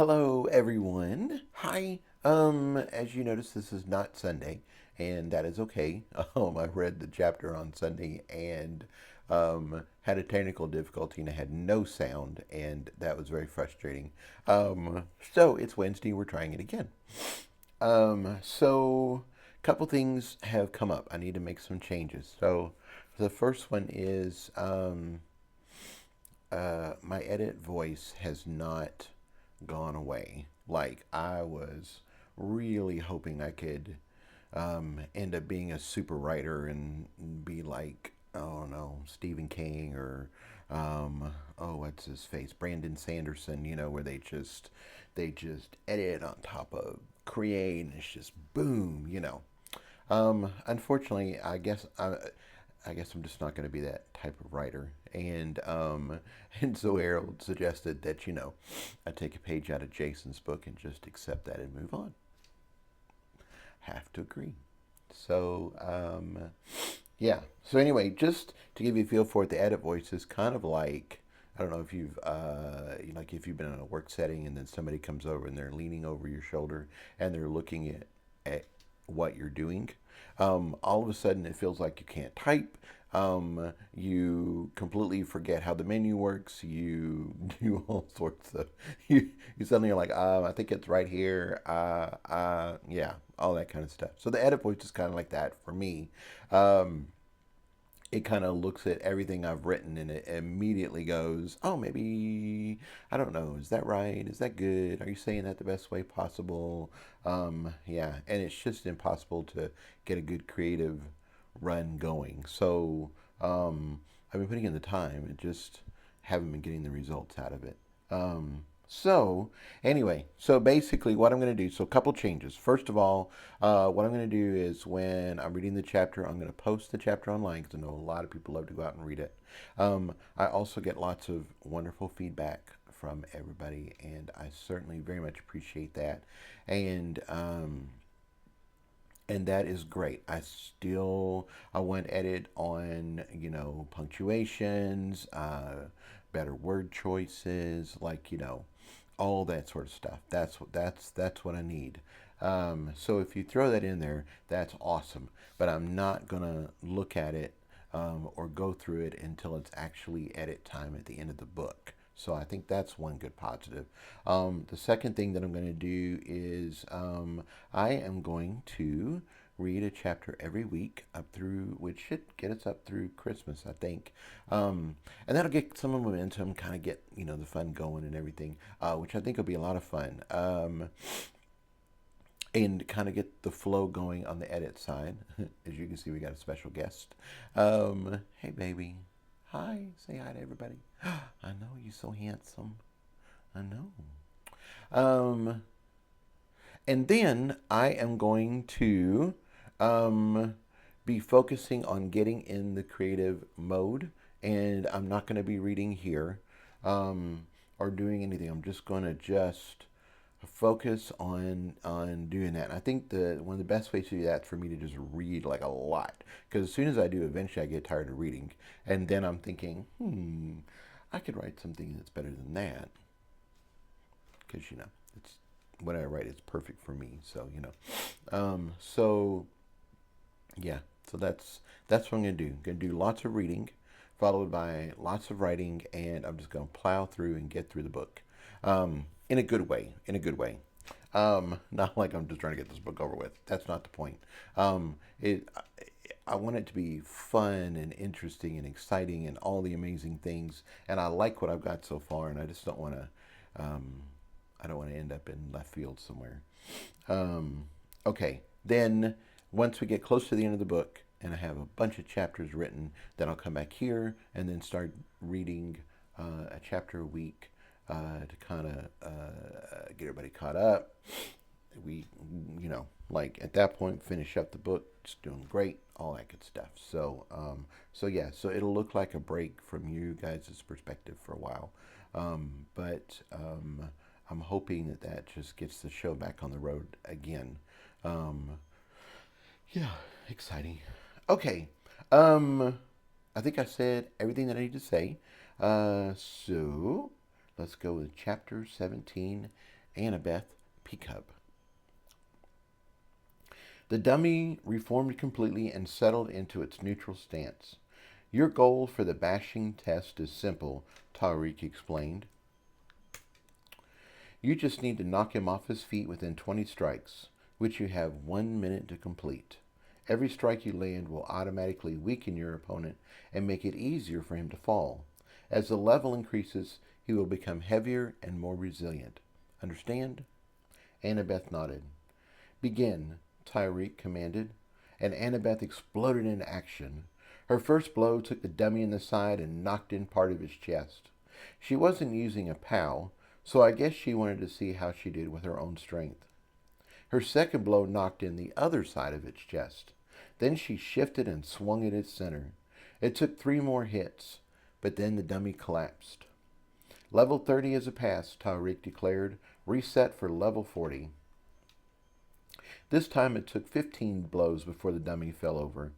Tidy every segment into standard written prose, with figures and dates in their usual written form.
Hello, everyone. Hi. As you notice, this is not Sunday, and that is okay. I read the chapter on Sunday and had a technical difficulty, and I had no sound, and that was very frustrating. So it's Wednesday. We're trying it again. So a couple things have come up. I need to make some changes. So the first one is my edit voice has not gone away. Like I was really hoping I could end up being a super writer and be like, oh no, Stephen King or what's his face, Brandon Sanderson. Where they just edit on top of create, and it's just boom. Unfortunately, I guess I'm just not going to be that type of writer. And so Harold suggested that I take a page out of Jason's book and just accept that and move on. Have to agree. So yeah. So anyway, just to give you a feel for it, the edit voice is kind of like, I don't know if you've like if you've been in a work setting and then somebody comes over and they're leaning over your shoulder and they're looking at what you're doing. All of a sudden, it feels like you can't type. You completely forget how the menu works. You do all sorts of. You suddenly are like, I think it's right here. Yeah, all that kind of stuff. So the edit voice is kind of like that for me. Um, it kind of looks at everything I've written and it immediately goes, oh, maybe, I don't know, is that right? Is that good? Are you saying that the best way possible? Yeah, and it's just impossible to get a good creative run going. So I've been putting in the time and just haven't been getting the results out of it. So anyway, so basically what I'm going to do, so a couple changes. First of all, what I'm going to do is when I'm reading the chapter, I'm going to post the chapter online because I know a lot of people love to go out and read it. I also get lots of wonderful feedback from everybody, and I certainly very much appreciate that. And and that is great. I want edit on punctuations, better word choices, like all that sort of stuff. That's what I need. So if you throw that in there, that's awesome. But I'm not gonna look at it or go through it until it's actually edit time at the end of the book. So I think that's one good positive. The second thing that I'm going to do is I am going to read a chapter every week up through, which should get us up through Christmas, I think. And that'll get some momentum, kind of get the fun going and everything, which I think will be a lot of fun. And kind of get the flow going on the edit side. As you can see, we got a special guest. Hey, baby. Hi. Say hi to everybody. I know you're so handsome. I know. Um, and then I am going to be focusing on getting in the creative mode, and I'm not going to be reading here or doing anything. I'm just going to just focus on doing that. And I think the one of the best ways to do that is for me to just read like a lot, because as soon as I do, eventually I get tired of reading, and then I'm thinking, I could write something that's better than that, because it's what I write is perfect for me. So so yeah, so that's what I'm gonna do. I'm gonna do lots of reading, followed by lots of writing, and I'm just gonna plow through and get through the book, in a good way. In a good way. Not like I'm just trying to get this book over with. That's not the point. It. I want it to be fun and interesting and exciting and all the amazing things. And I like what I've got so far, and I just don't want to. Um, I don't want to end up in left field somewhere. Okay, then once we get close to the end of the book and I have a bunch of chapters written, then I'll come back here and then start reading a chapter a week to kind of get everybody caught up. We, like at that point, finish up the book. It's doing great, all that good stuff. So yeah, so it'll look like a break from you guys' perspective for a while, but I'm hoping that just gets the show back on the road again. Um, yeah, exciting. Okay. Um, I think I said everything that I need to say. So let's go with chapter 17 Annabeth PiCuBB. The dummy reformed completely and settled into its neutral stance. Your goal for the bashing test is simple, Tariq explained. You just need to knock him off his feet within 20 strikes, which you have 1 minute to complete. Every strike you land will automatically weaken your opponent and make it easier for him to fall. As the level increases, he will become heavier and more resilient. Understand? Annabeth nodded. Begin, Tariq commanded, and Annabeth exploded into action. Her first blow took the dummy in the side and knocked in part of his chest. She wasn't using a POW, so I guess she wanted to see how she did with her own strength. Her second blow knocked in the other side of its chest. Then she shifted and swung at its center. It took 3 more hits, but then the dummy collapsed. Level 30 is a pass, Tariq declared. Reset for level 40. This time it took 15 blows before the dummy fell over.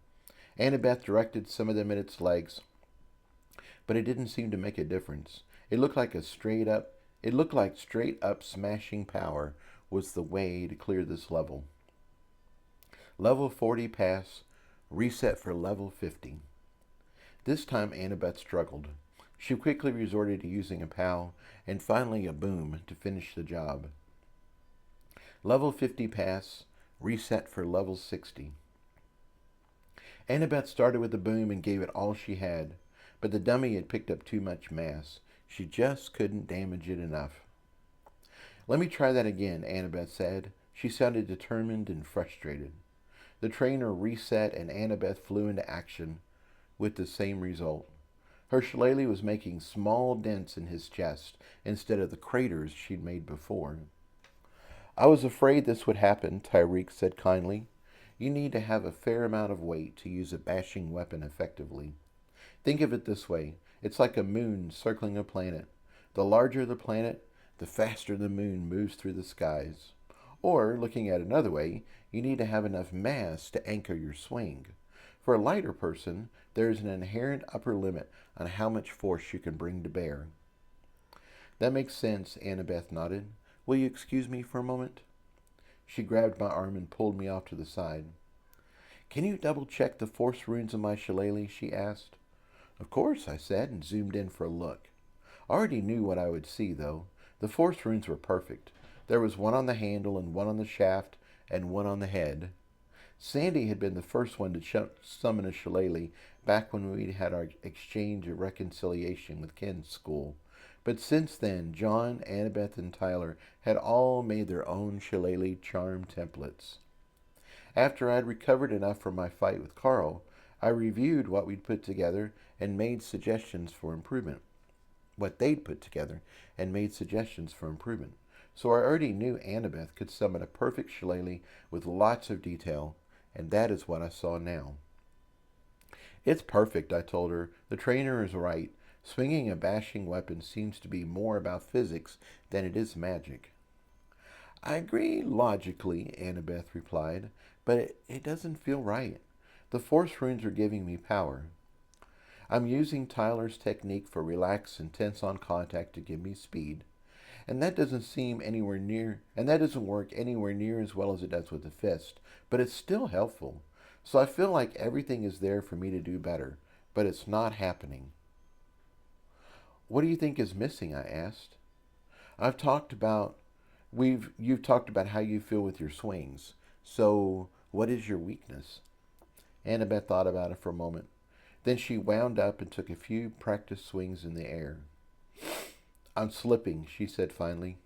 Annabeth directed some of them at its legs, but it didn't seem to make a difference. It looked like straight up smashing power was the way to clear this level. Level 40 pass, reset for level 50. This time Annabeth struggled. She quickly resorted to using a POW and finally a boom to finish the job. Level 50 pass, reset for level 60. Annabeth started with the boom and gave it all she had, but the dummy had picked up too much mass. She just couldn't damage it enough. Let me try that again, Annabeth said. She sounded determined and frustrated. The trainer reset and Annabeth flew into action with the same result. Her shillelagh was making small dents in his chest instead of the craters she'd made before. I was afraid this would happen, Tariq said kindly. You need to have a fair amount of weight to use a bashing weapon effectively. Think of it this way. It's like a moon circling a planet. The larger the planet, the faster the moon moves through the skies. Or, looking at another way, you need to have enough mass to anchor your swing. For a lighter person, there is an inherent upper limit on how much force you can bring to bear. That makes sense, Annabeth nodded. Will you excuse me for a moment? She grabbed my arm and pulled me off to the side. Can you double-check the force runes on my shillelagh? She asked. Of course, I said, and zoomed in for a look. I already knew what I would see, though. The force runes were perfect. There was one on the handle and one on the shaft and one on the head. Sandy had been the first one to summon a shillelagh back when we had our exchange of reconciliation with Ken's school. But since then, John, Annabeth, and Tyler had all made their own shillelagh charm templates. After I'd recovered enough from my fight with Carl, I reviewed what we'd put together and made suggestions for improvement. What they'd put together and made suggestions for improvement. So I already knew Annabeth could summon a perfect shillelagh with lots of detail, and that is what I saw now. It's perfect, I told her. The trainer is right. Swinging a bashing weapon seems to be more about physics than it is magic. I agree logically, Annabeth replied, but it doesn't feel right. The force runes are giving me power. I'm using Tyler's technique for relax and tense on contact to give me speed, and that doesn't work anywhere near as well as it does with the fist, but it's still helpful. So I feel like everything is there for me to do better, but it's not happening. What do you think is missing? I asked. You've talked about how you feel with your swings. So what is your weakness? Annabeth thought about it for a moment. Then she wound up and took a few practice swings in the air. I'm slipping, she said finally.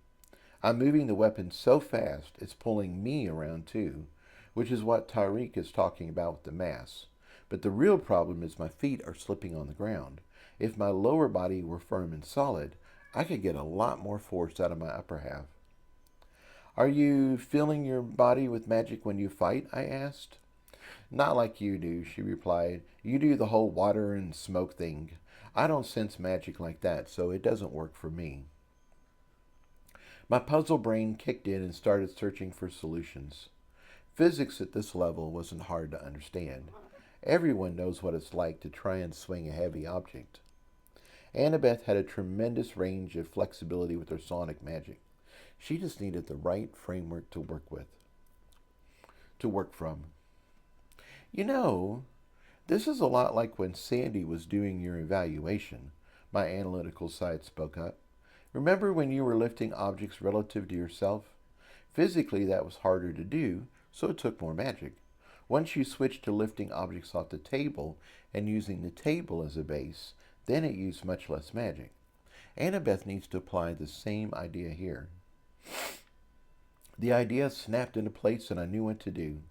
I'm moving the weapon so fast it's pulling me around too, which is what Tariq is talking about with the mass. But the real problem is my feet are slipping on the ground. If my lower body were firm and solid, I could get a lot more force out of my upper half. Are you filling your body with magic when you fight? I asked. Not like you do, she replied. You do the whole water and smoke thing. I don't sense magic like that, so it doesn't work for me. My puzzle brain kicked in and started searching for solutions. Physics at this level wasn't hard to understand. Everyone knows what it's like to try and swing a heavy object. Annabeth had a tremendous range of flexibility with her sonic magic. She just needed the right framework to work with, to work from. You know, this is a lot like when Sandy was doing your evaluation, my analytical side spoke up. Remember when you were lifting objects relative to yourself? Physically, that was harder to do, so it took more magic. Once you switched to lifting objects off the table and using the table as a base, then it used much less magic. Annabeth needs to apply the same idea here. The idea snapped into place and I knew what to do.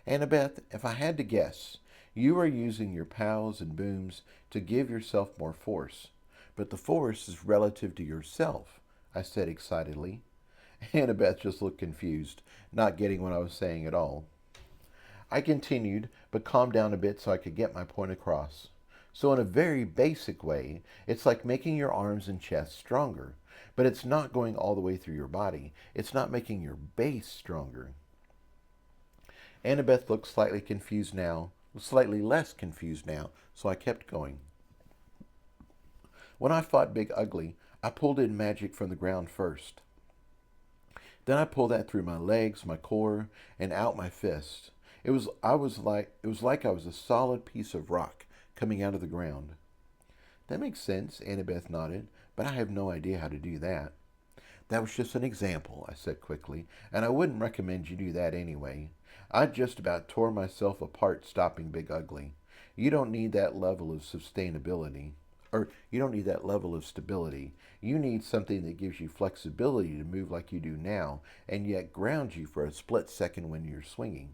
Annabeth, if I had to guess, you are using your pows and booms to give yourself more force. But the force is relative to yourself, I said excitedly. Annabeth just looked confused, not getting what I was saying at all. I continued, but calmed down a bit so I could get my point across. So in a very basic way, it's like making your arms and chest stronger. But it's not going all the way through your body. It's not making your base stronger. Annabeth looked slightly confused now, slightly less confused now, so I kept going. When I fought Big Ugly, I pulled in magic from the ground first. Then I pulled that through my legs, my core, and out my fist. It was like I was a solid piece of rock coming out of the ground. That makes sense, Annabeth nodded, but I have no idea how to do that. That was just an example, I said quickly, and I wouldn't recommend you do that anyway. I just about tore myself apart stopping Big Ugly. You don't need that level of sustainability. Or you don't need that level of stability. You need something that gives you flexibility to move like you do now, and yet grounds you for a split second when you're swinging.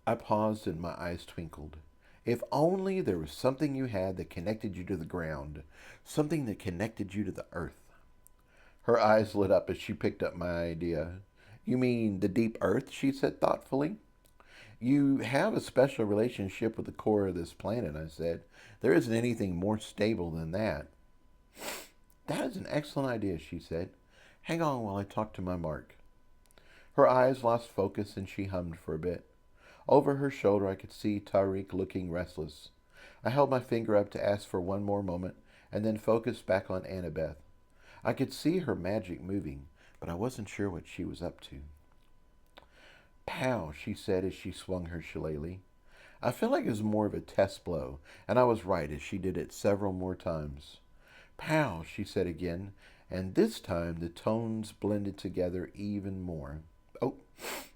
I paused and my eyes twinkled. If only there was something you had that connected you to the ground, something that connected you to the earth. Her eyes lit up as she picked up my idea. You mean the deep earth? She said thoughtfully. You have a special relationship with the core of this planet, I said. There isn't anything more stable than that. That is an excellent idea, she said. Hang on while I talk to my mark. Her eyes lost focus and she hummed for a bit. Over her shoulder I could see Tariq looking restless. I held my finger up to ask for one more moment and then focused back on Annabeth. I could see her magic moving, but I wasn't sure what she was up to. Pow, she said as she swung her shillelagh. I felt like it was more of a test blow, and I was right as she did it several more times. Pow, she said again, and this time the tones blended together even more. Oh,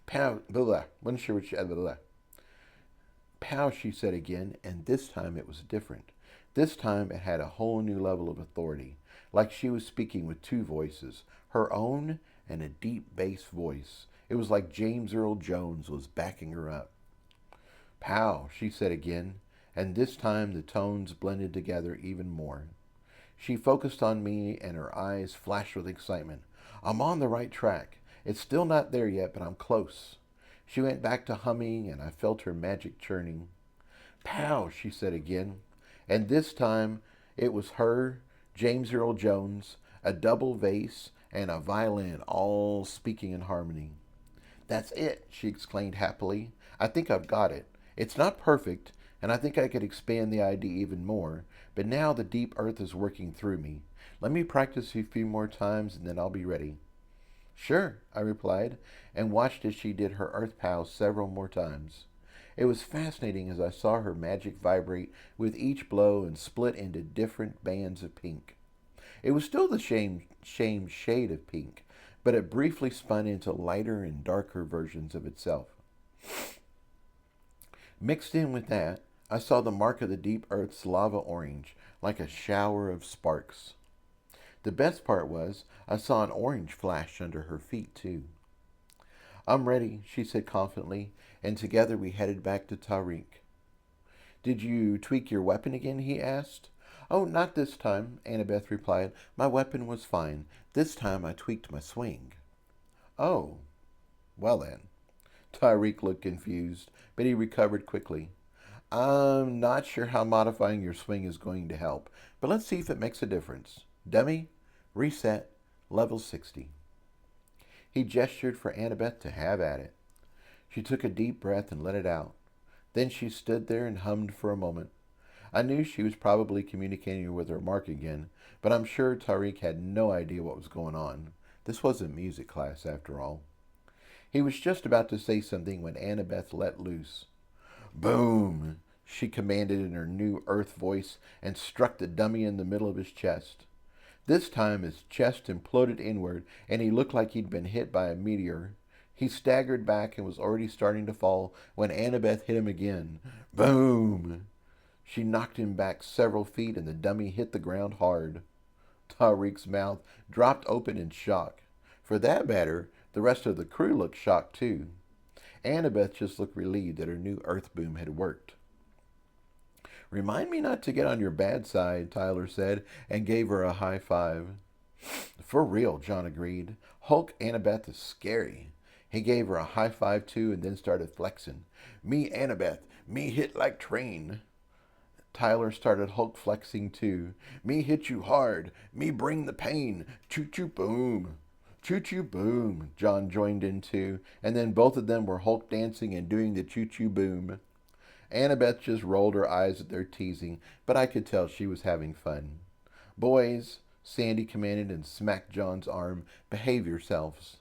pow, blah, wasn't sure what she said, blah. Pow, she said again, and this time it was different. This time it had a whole new level of authority, like she was speaking with two voices, her own and a deep bass voice. It was like James Earl Jones was backing her up. Pow, she said again, and this time the tones blended together even more. She focused on me and her eyes flashed with excitement. I'm on the right track. It's still not there yet, but I'm close. She went back to humming and I felt her magic churning. Pow, she said again, and this time it was her, James Earl Jones, a double bass, and a violin all speaking in harmony. That's it, she exclaimed happily. I think I've got it. It's not perfect, and I think I could expand the idea even more, but now the deep earth is working through me. Let me practice a few more times and then I'll be ready. Sure, I replied, and watched as she did her earth pows several more times. It was fascinating as I saw her magic vibrate with each blow and split into different bands of pink. It was still the same shade of pink, but it briefly spun into lighter and darker versions of itself. Mixed in with that, I saw the mark of the deep earth's lava orange, like a shower of sparks. The best part was, I saw an orange flash under her feet, too. I'm ready, she said confidently, and together we headed back to Tariq. Did you tweak your weapon again? He asked. Oh, not this time, Annabeth replied. My weapon was fine. This time I tweaked my swing. Oh, well then. Tariq looked confused, but he recovered quickly. I'm not sure how modifying your swing is going to help, but let's see if it makes a difference. Dummy, reset, level 60. He gestured for Annabeth to have at it. She took a deep breath and let it out. Then she stood there and hummed for a moment. I knew she was probably communicating with her mark again, but I'm sure Tariq had no idea what was going on. This wasn't music class, after all. He was just about to say something when Annabeth let loose. Boom! She commanded in her new earth voice and struck the dummy in the middle of his chest. This time his chest imploded inward and he looked like he'd been hit by a meteor. He staggered back and was already starting to fall when Annabeth hit him again. Boom! She knocked him back several feet and the dummy hit the ground hard. Tariq's mouth dropped open in shock. For that matter, the rest of the crew looked shocked too. Annabeth just looked relieved that her new earth boom had worked. Remind me not to get on your bad side, Tyler said, and gave her a high five. For real, John agreed. Hulk Annabeth is scary. He gave her a high five too and then started flexing. Me Annabeth, me hit like train. Tyler started Hulk flexing too. Me hit you hard. Me bring the pain. Choo choo boom. Choo choo boom. John joined in too, and then both of them were Hulk dancing and doing the choo choo boom. Annabeth just rolled her eyes at their teasing, but I could tell she was having fun. Boys, Sandy commanded and smacked John's arm, behave yourselves.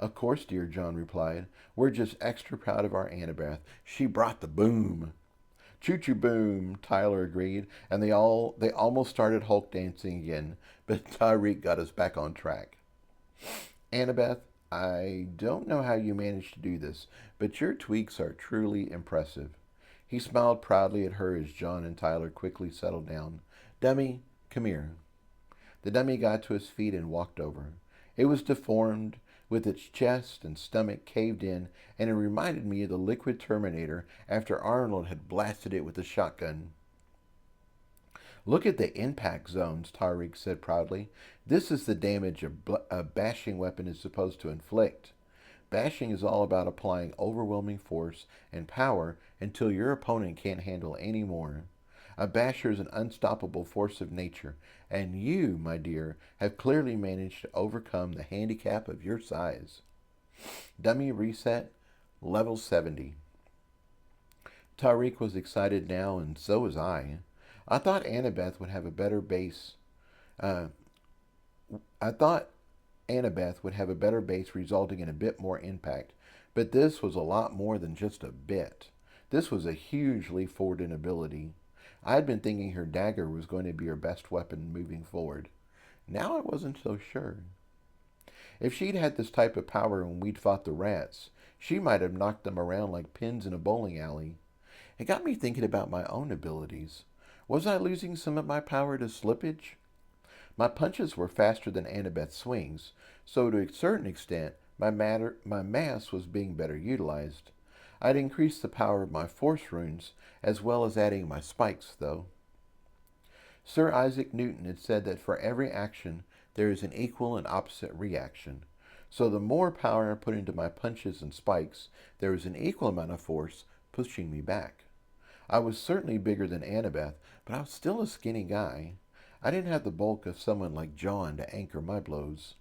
Of course, dear, John replied. We're just extra proud of our Annabeth. She brought the boom. Choo-choo boom, Tyler agreed, and they almost started Hulk dancing again, but Tariq got us back on track. Annabeth, I don't know how you managed to do this, but your tweaks are truly impressive. He smiled proudly at her as John and Tyler quickly settled down. Dummy, come here. The dummy got to his feet and walked over. It was deformed, with its chest and stomach caved in, and it reminded me of the Liquid Terminator after Arnold had blasted it with a shotgun. Look at the impact zones, Tariq said proudly. This is the damage a bashing weapon is supposed to inflict. Bashing is all about applying overwhelming force and power until your opponent can't handle any more. A basher is an unstoppable force of nature, and you, my dear, have clearly managed to overcome the handicap of your size. Dummy reset, level 70. Tariq was excited now, and so was I. I thought Annabeth would have a better base. I thought Annabeth would have a better base resulting in a bit more impact, but this was a lot more than just a bit. This was a huge leap forward in ability. I had been thinking her dagger was going to be her best weapon moving forward. Now I wasn't so sure. If she'd had this type of power when we'd fought the rats, she might have knocked them around like pins in a bowling alley. It got me thinking about my own abilities. Was I losing some of my power to slippage? My punches were faster than Annabeth's swings, so to a certain extent, my mass was being better utilized. I'd increased the power of my force runes, as well as adding my spikes, though. Sir Isaac Newton had said that for every action, there is an equal and opposite reaction. So the more power I put into my punches and spikes, there was an equal amount of force pushing me back. I was certainly bigger than Annabeth, but I was still a skinny guy. I didn't have the bulk of someone like John to anchor my blows.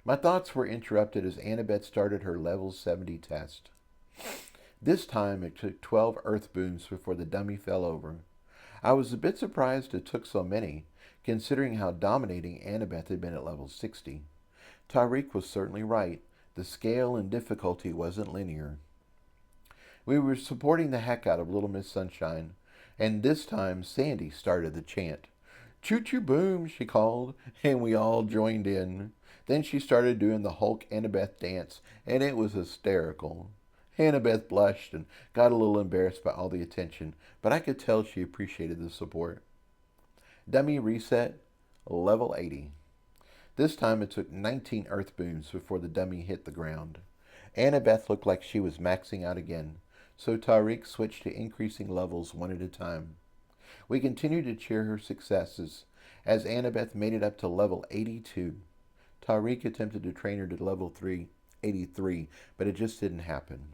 My thoughts were interrupted as Annabeth started her level 70 test. This time it took 12 earth booms before the dummy fell over. I was a bit surprised it took so many, considering how dominating Annabeth had been at level 60. Tariq was certainly right. The scale and difficulty wasn't linear. We were supporting the heck out of Little Miss Sunshine, and this time Sandy started the chant. Choo-choo boom, she called, and we all joined in. Then she started doing the Hulk Annabeth dance, and it was hysterical. Annabeth blushed and got a little embarrassed by all the attention, but I could tell she appreciated the support. Dummy reset, level 80. This time it took 19 earth booms before the dummy hit the ground. Annabeth looked like she was maxing out again, so Tariq switched to increasing levels one at a time. We continued to cheer her successes as Annabeth made it up to level 82. Tariq attempted to train her to level 83, but it just didn't happen.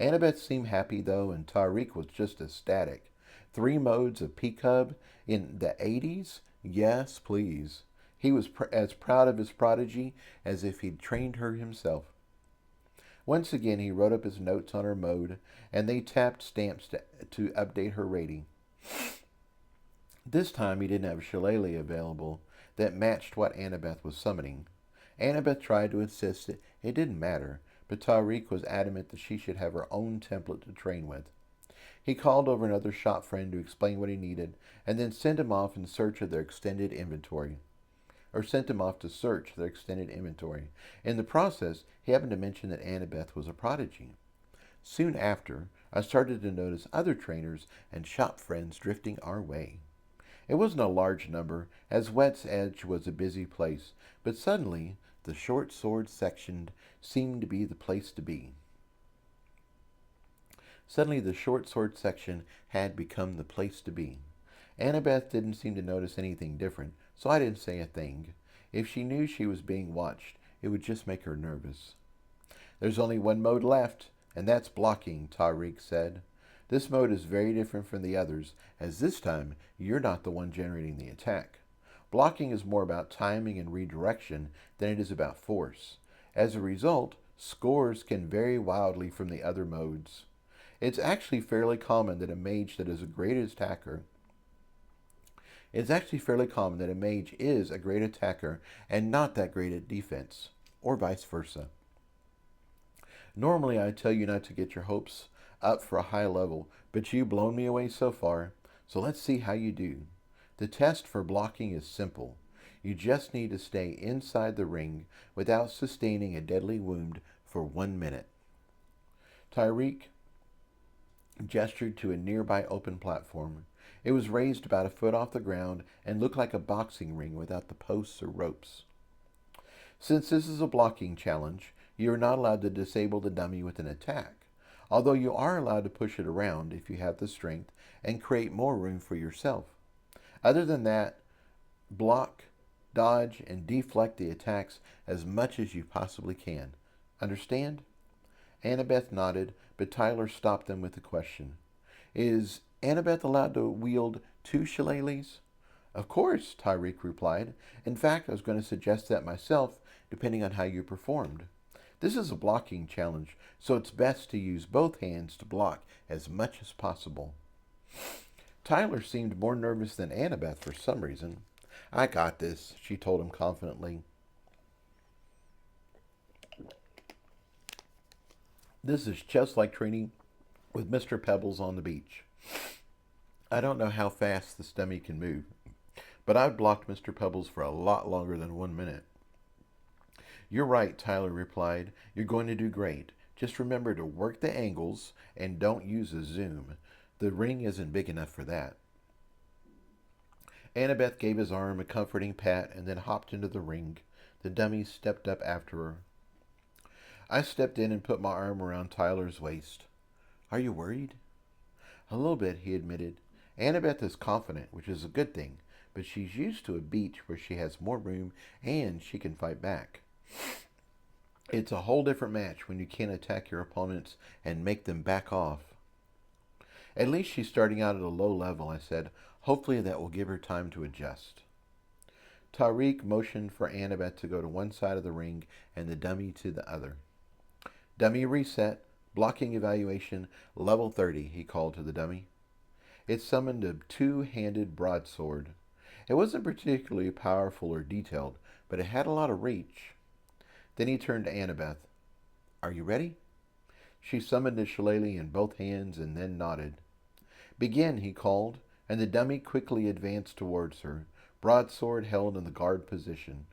Annabeth seemed happy though, and Tariq was just ecstatic. 3 modes of PiCuBB in the 80s? Yes, please. He was as proud of his prodigy as if he'd trained her himself. Once again, he wrote up his notes on her mode, and they tapped stamps to update her rating. This time he didn't have a shillelagh available that matched what Annabeth was summoning. Annabeth tried to insist that it didn't matter, but Tariq was adamant that she should have her own template to train with. He called over another shop friend to explain what he needed, and then sent him off in search of their extended inventory. Or sent him off to search their extended inventory. In the process, he happened to mention that Annabeth was a prodigy. Soon after, I started to notice other trainers and shop friends drifting our way. It wasn't a large number, as Wet's Edge was a busy place, but suddenly the short sword section seemed to be the place to be. Suddenly the short sword section had become the place to be. Annabeth didn't seem to notice anything different, so I didn't say a thing. If she knew she was being watched, it would just make her nervous. There's only one mode left, and that's blocking, Tariq said. This mode is very different from the others, as this time you're not the one generating the attack. Blocking is more about timing and redirection than it is about force. As a result, scores can vary wildly from the other modes. It's actually fairly common that a mage is a great attacker and not that great at defense, or vice versa. Normally I tell you not to get your hopes up for a high level, but you've blown me away so far, so let's see how you do. The test for blocking is simple. You just need to stay inside the ring without sustaining a deadly wound for 1 minute. Tariq gestured to a nearby open platform. It was raised about a foot off the ground and looked like a boxing ring without the posts or ropes. Since this is a blocking challenge, you are not allowed to disable the dummy with an attack, although you are allowed to push it around if you have the strength and create more room for yourself. Other than that, block, dodge, and deflect the attacks as much as you possibly can. Understand? Annabeth nodded, but Tyler stopped them with a question. Is Annabeth allowed to wield 2 shillelaghs? Of course, Tariq replied. In fact, I was going to suggest that myself, depending on how you performed. This is a blocking challenge, so it's best to use both hands to block as much as possible. Tyler seemed more nervous than Annabeth for some reason. I got this, she told him confidently. This is just like training with Mr. Pebbles on the beach. I don't know how fast this dummy can move, but I've blocked Mr. Pebbles for a lot longer than 1 minute. You're right, Tyler replied. You're going to do great. Just remember to work the angles and don't use a zoom. The ring isn't big enough for that. Annabeth gave his arm a comforting pat and then hopped into the ring. The dummy stepped up after her. I stepped in and put my arm around Tyler's waist. Are you worried? A little bit, he admitted. Annabeth is confident, which is a good thing, but she's used to a beach where she has more room and she can fight back. It's a whole different match when you can't attack your opponents and make them back off. At least she's starting out at a low level, I said. Hopefully that will give her time to adjust. Tariq motioned for Annabeth to go to one side of the ring and the dummy to the other. Dummy reset, blocking evaluation, level 30, he called to the dummy. It summoned a 2-handed broadsword. It wasn't particularly powerful or detailed, but it had a lot of reach. Then he turned to Annabeth. Are you ready? She summoned a shillelagh in both hands and then nodded. Begin, he called, and the dummy quickly advanced towards her, broadsword held in the guard position.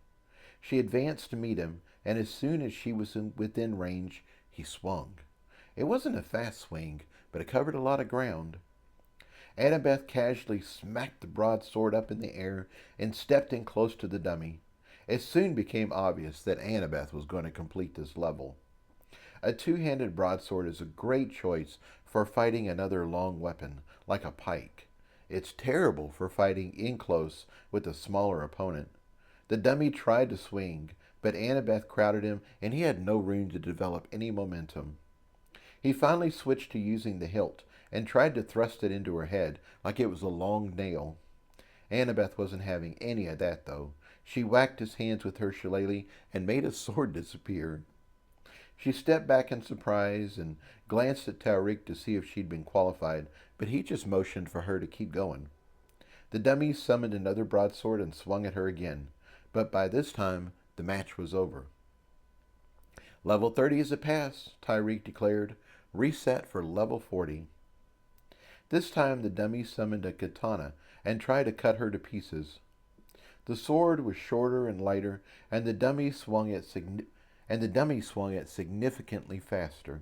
She advanced to meet him, and as soon as she was within range, he swung. It wasn't a fast swing, but it covered a lot of ground. Annabeth casually smacked the broadsword up in the air and stepped in close to the dummy. It soon became obvious that Annabeth was going to complete this level. A 2-handed broadsword is a great choice for fighting another long weapon, like a pike. It's terrible for fighting in close with a smaller opponent. The dummy tried to swing, but Annabeth crowded him and he had no room to develop any momentum. He finally switched to using the hilt and tried to thrust it into her head like it was a long nail. Annabeth wasn't having any of that, though. She whacked his hands with her shillelagh and made his sword disappear. She stepped back in surprise and glanced at Tariq to see if she'd been qualified, but he just motioned for her to keep going. The dummy summoned another broadsword and swung at her again, but by this time the match was over. Level 30 is a pass, Tariq declared. Reset for level 40. This time the dummy summoned a katana and tried to cut her to pieces. The sword was shorter and lighter, and the dummy swung it significantly faster.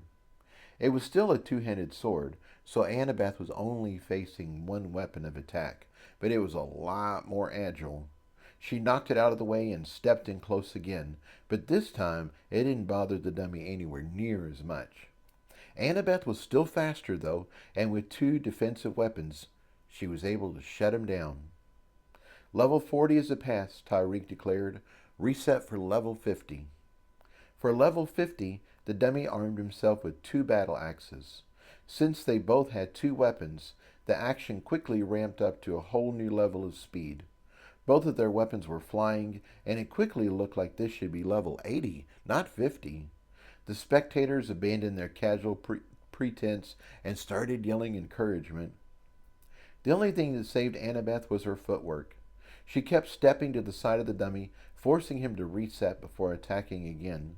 It was still a two-handed sword, so Annabeth was only facing one weapon of attack, but it was a lot more agile. She knocked it out of the way and stepped in close again, but this time it didn't bother the dummy anywhere near as much. Annabeth was still faster, though, and with two defensive weapons, she was able to shut him down. Level 40 is a pass, Tariq declared. Reset for level 50. For level 50, the dummy armed himself with two battle axes. Since they both had two weapons, the action quickly ramped up to a whole new level of speed. Both of their weapons were flying, and it quickly looked like this should be level 80, not 50. The spectators abandoned their casual pretense and started yelling encouragement. The only thing that saved Annabeth was her footwork. She kept stepping to the side of the dummy, forcing him to reset before attacking again.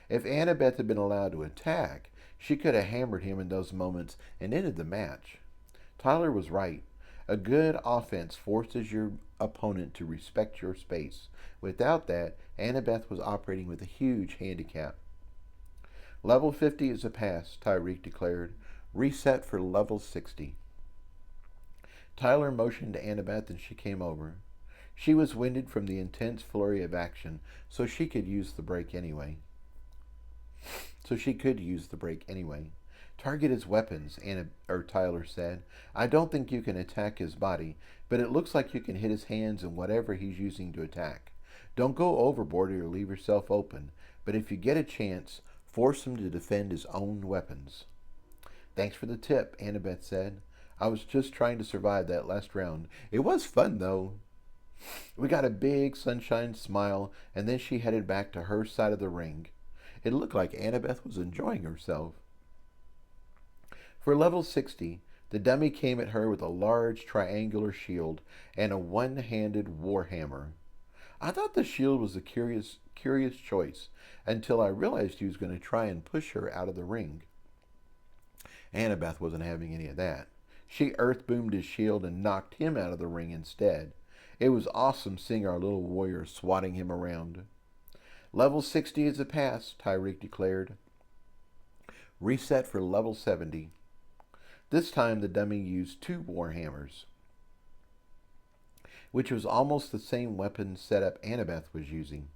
If Annabeth had been allowed to attack, she could have hammered him in those moments and ended the match. Tyler was right. A good offense forces your opponent to respect your space. Without that, Annabeth was operating with a huge handicap. Level 50 is a pass, Tariq declared. Reset for level 60. Tyler motioned to Annabeth and she came over. She was winded from the intense flurry of action, so she could use the break anyway. Target his weapons, Tyler said. I don't think you can attack his body, but it looks like you can hit his hands and whatever he's using to attack. Don't go overboard or leave yourself open, but if you get a chance, force him to defend his own weapons. Thanks for the tip, Annabeth said. I was just trying to survive that last round. It was fun, though. We got a big sunshine smile, and then she headed back to her side of the ring. It looked like Annabeth was enjoying herself. For level 60, the dummy came at her with a large triangular shield and a one-handed warhammer. I thought the shield was a curious choice until I realized he was going to try and push her out of the ring. Annabeth wasn't having any of that. She earth-boomed his shield and knocked him out of the ring instead. It was awesome seeing our little warrior swatting him around. Level 60 is a pass, Tariq declared. Reset for level 70. This time the dummy used two warhammers, which was almost the same weapon setup Annabeth was using.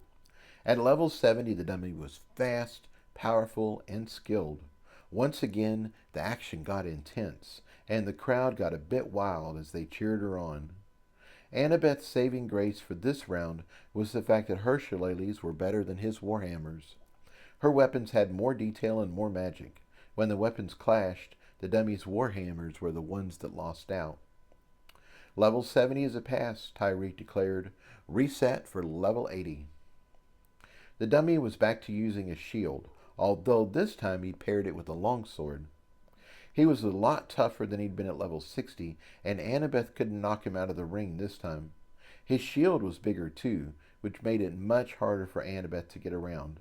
At level 70, the dummy was fast, powerful, and skilled. Once again, the action got intense, and the crowd got a bit wild as they cheered her on. Annabeth's saving grace for this round was the fact that her shillelaghs were better than his warhammers. Her weapons had more detail and more magic. When the weapons clashed, the dummy's warhammers were the ones that lost out. Level 70 is a pass, Tariq declared. Reset for level 80. The dummy was back to using a shield, although this time he paired it with a longsword. He was a lot tougher than he'd been at level 60, and Annabeth couldn't knock him out of the ring this time. His shield was bigger too, which made it much harder for Annabeth to get around.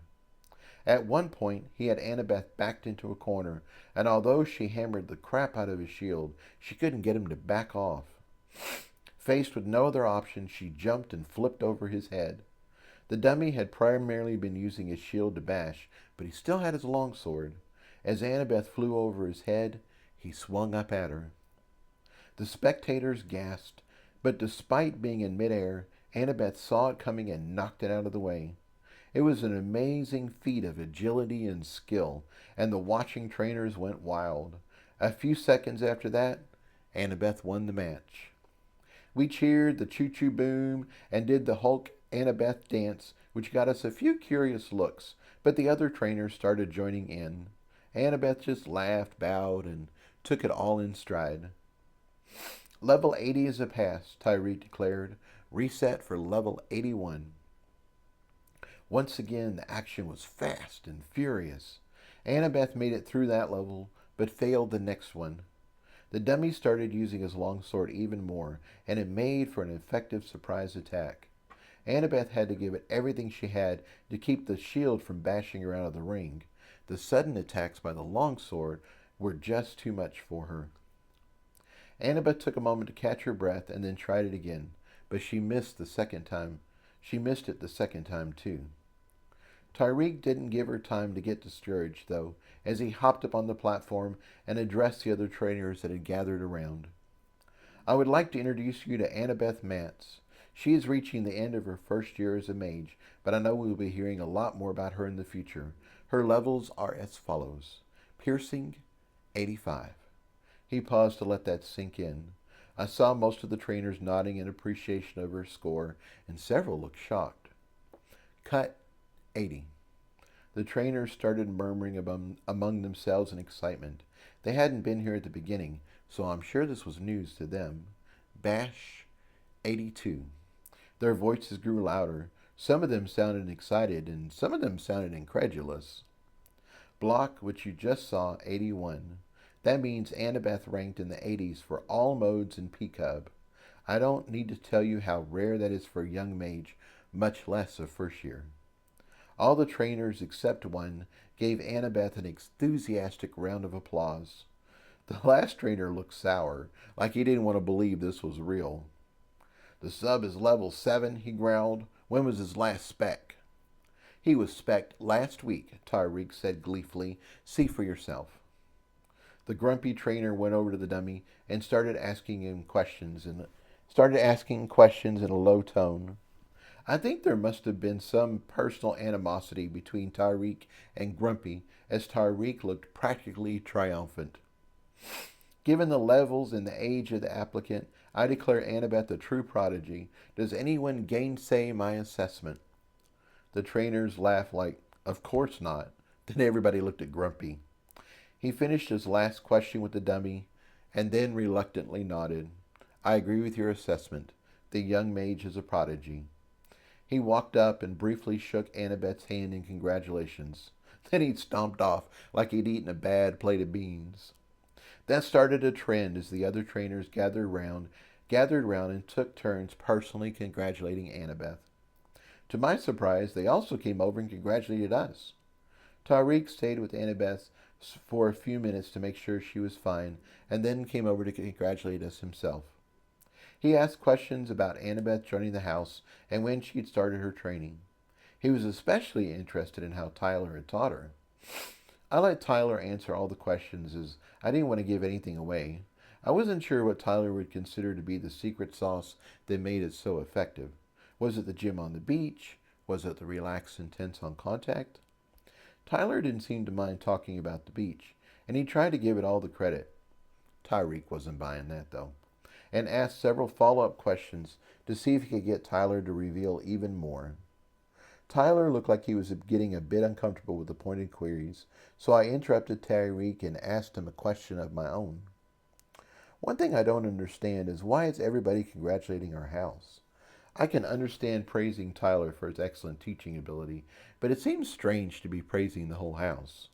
At one point, he had Annabeth backed into a corner, and although she hammered the crap out of his shield, she couldn't get him to back off. Faced with no other option, she jumped and flipped over his head. The dummy had primarily been using his shield to bash, but he still had his longsword. As Annabeth flew over his head, he swung up at her. The spectators gasped, but despite being in midair, Annabeth saw it coming and knocked it out of the way. It was an amazing feat of agility and skill, and the watching trainers went wild. A few seconds after that, Annabeth won the match. We cheered the choo-choo boom and did the Hulk Annabeth dance, which got us a few curious looks, but the other trainers started joining in. Annabeth just laughed, bowed, and took it all in stride. Level 80 is a pass, Tariq declared. Reset for level 81. Once again, the action was fast and furious. Annabeth made it through that level, but failed the next one. The dummy started using his longsword even more, and it made for an effective surprise attack. Annabeth had to give it everything she had to keep the shield from bashing her out of the ring. The sudden attacks by the longsword were just too much for her. Annabeth took a moment to catch her breath and then tried it again, but she missed the second time. She missed it the second time, too. Tyreek didn't give her time to get discouraged, though, as he hopped up on the platform and addressed the other trainers that had gathered around. I would like to introduce you to Annabeth Mance. She is reaching the end of her first year as a mage, but I know we will be hearing a lot more about her in the future. Her levels are as follows. Piercing, 85. He paused to let that sink in. I saw most of the trainers nodding in appreciation of her score, and several looked shocked. Cut, 80. The trainers started murmuring among themselves in excitement. They hadn't been here at the beginning, so I'm sure this was news to them. Bash, 82. Their voices grew louder. Some of them sounded excited, and some of them sounded incredulous. Block, which you just saw, 81. That means Annabeth ranked in the 80s for all modes in PiCuBB. I don't need to tell you how rare that is for a young mage, much less a first year. All the trainers except one gave Annabeth an enthusiastic round of applause. The last trainer looked sour, like he didn't want to believe this was real. The sub is level 7, he growled. When was his last spec? He was spec'd last week, Tyreek said gleefully. See for yourself. The grumpy trainer went over to the dummy and started asking questions in a low tone. I think there must have been some personal animosity between Tyreek and Grumpy, as Tyreek looked practically triumphant. Given the levels and the age of the applicant, I declare Annabeth a true prodigy. Does anyone gainsay my assessment? The trainers laughed like, of course not. Then everybody looked at Grumpy. He finished his last question with the dummy, and then reluctantly nodded. I agree with your assessment. The young mage is a prodigy. He walked up and briefly shook Annabeth's hand in congratulations. Then he stomped off like he'd eaten a bad plate of beans. That started a trend as the other trainers gathered round and took turns personally congratulating Annabeth. To my surprise, they also came over and congratulated us. Tyreek stayed with Annabeth for a few minutes to make sure she was fine, and then came over to congratulate us himself. He asked questions about Annabeth joining the house and when she had started her training. He was especially interested in how Tyler had taught her. I let Tyler answer all the questions as I didn't want to give anything away. I wasn't sure what Tyler would consider to be the secret sauce that made it so effective. Was it the gym on the beach? Was it the relaxed intense on contact? Tyler didn't seem to mind talking about the beach, and he tried to give it all the credit. Tyreek wasn't buying that, though, and asked several follow-up questions to see if he could get Tyler to reveal even more. Tyler looked like he was getting a bit uncomfortable with the pointed queries, so I interrupted Tyreek and asked him a question of my own. One thing I don't understand is why is everybody congratulating our house? I can understand praising Tyler for his excellent teaching ability, but it seems strange to be praising the whole house.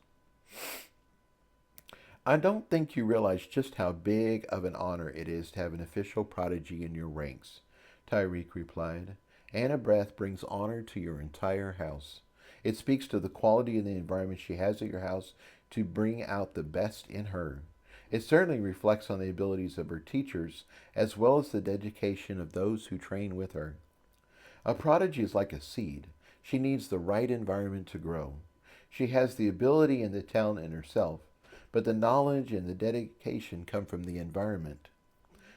I don't think you realize just how big of an honor it is to have an official prodigy in your ranks, Tyreek replied. Annabeth brings honor to your entire house. It speaks to the quality and the environment she has at your house to bring out the best in her. It certainly reflects on the abilities of her teachers as well as the dedication of those who train with her. A prodigy is like a seed. She needs the right environment to grow. She has the ability and the talent in herself, but the knowledge and the dedication come from the environment.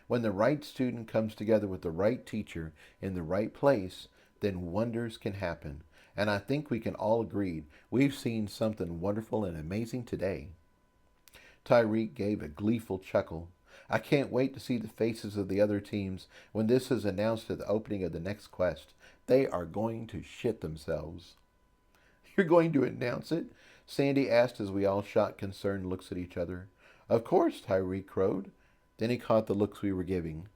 When the right student comes together with the right teacher in the right place, then wonders can happen. And I think we can all agree we've seen something wonderful and amazing today. Tyreek gave a gleeful chuckle. I can't wait to see the faces of the other teams when this is announced at the opening of the next quest. They are going to shit themselves. You're going to announce it? Sandy asked as we all shot concerned looks at each other. Of course, Tyreek crowed. Then he caught the looks we were giving.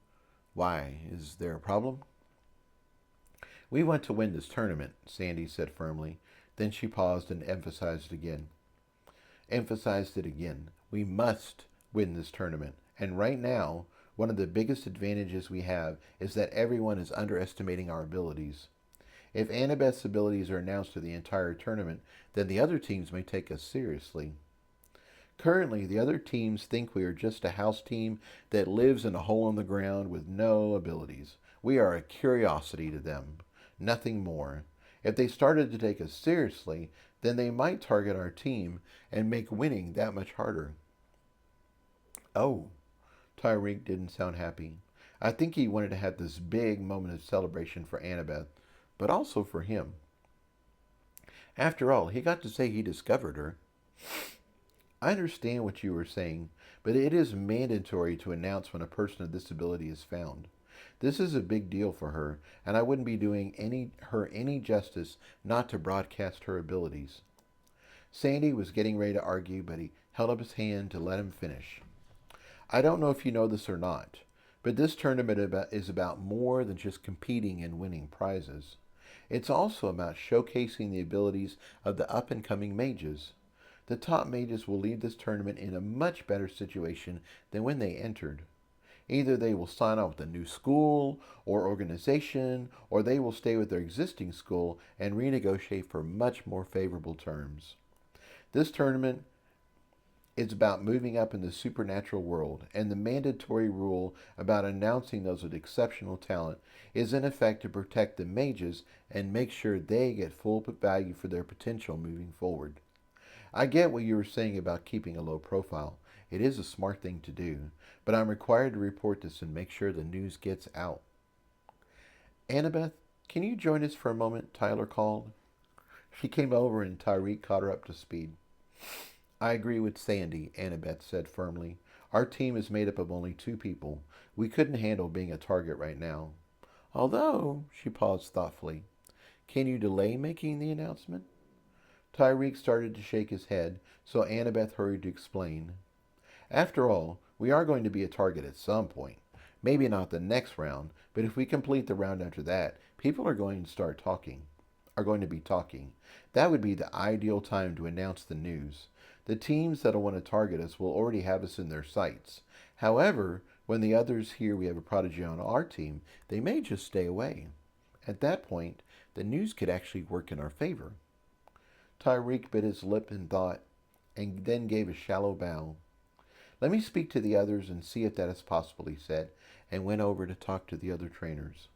Why, is there a problem? We want to win this tournament, Sandy said firmly. Then she paused and emphasized it again. We must win this tournament. And right now, one of the biggest advantages we have is that everyone is underestimating our abilities. If Annabeth's abilities are announced to the entire tournament, then the other teams may take us seriously. Currently, the other teams think we are just a house team that lives in a hole in the ground with no abilities. We are a curiosity to them, nothing more. If they started to take us seriously, then they might target our team and make winning that much harder. Oh, Tyreek didn't sound happy. I think he wanted to have this big moment of celebration for Annabeth, but also for him. After all, he got to say he discovered her. I understand what you were saying, but it is mandatory to announce when a person with disability is found. This is a big deal for her, and I wouldn't be doing her any justice not to broadcast her abilities. Sandy was getting ready to argue, but he held up his hand to let him finish. I don't know if you know this or not, but this tournament is about more than just competing and winning prizes. It's also about showcasing the abilities of the up-and-coming mages. The top mages will leave this tournament in a much better situation than when they entered. Either they will sign on with a new school or organization, or they will stay with their existing school and renegotiate for much more favorable terms. This tournament is about moving up in the supernatural world, and the mandatory rule about announcing those with exceptional talent is in effect to protect the mages and make sure they get full value for their potential moving forward. I get what you were saying about keeping a low profile. It is a smart thing to do, but I'm required to report this and make sure the news gets out. Annabeth, can you join us for a moment? Tyler called. She came over and Tyreek caught her up to speed. I agree with Sandy, Annabeth said firmly. Our team is made up of only 2 people. We couldn't handle being a target right now. Although, she paused thoughtfully, can you delay making the announcement? Tyreek started to shake his head, so Annabeth hurried to explain. After all, we are going to be a target at some point. Maybe not the next round, but if we complete the round after that, people are going to be talking. That would be the ideal time to announce the news. The teams that'll want to target us will already have us in their sights. However, when the others hear we have a prodigy on our team, they may just stay away. At that point, the news could actually work in our favor. Tyreek bit his lip in thought, and then gave a shallow bow. Let me speak to the others and see if that is possible, he said, and went over to talk to the other trainers.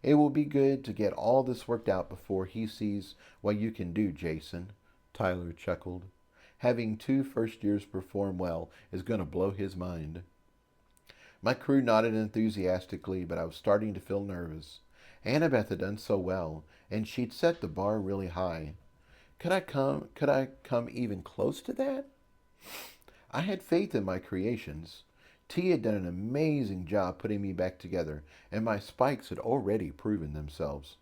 It will be good to get all this worked out before he sees what you can do, Jason, Tyler chuckled. Having 2 first years perform well is going to blow his mind. My crew nodded enthusiastically, but I was starting to feel nervous. Annabeth had done so well, and she'd set the bar really high. Could I come even close to that? I had faith in my creations. T had done an amazing job putting me back together, and my spikes had already proven themselves.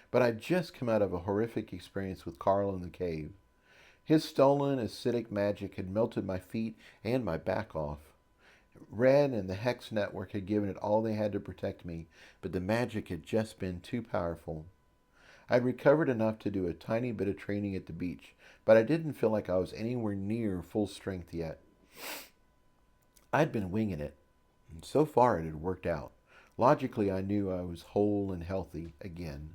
But I'd just come out of a horrific experience with Carl in the cave. His stolen acidic magic had melted my feet and my back off. Red and the Hex Network had given it all they had to protect me, but the magic had just been too powerful. I'd recovered enough to do a tiny bit of training at the beach, but I didn't feel like I was anywhere near full strength yet. I'd been winging it, and so far it had worked out. Logically, I knew I was whole and healthy again,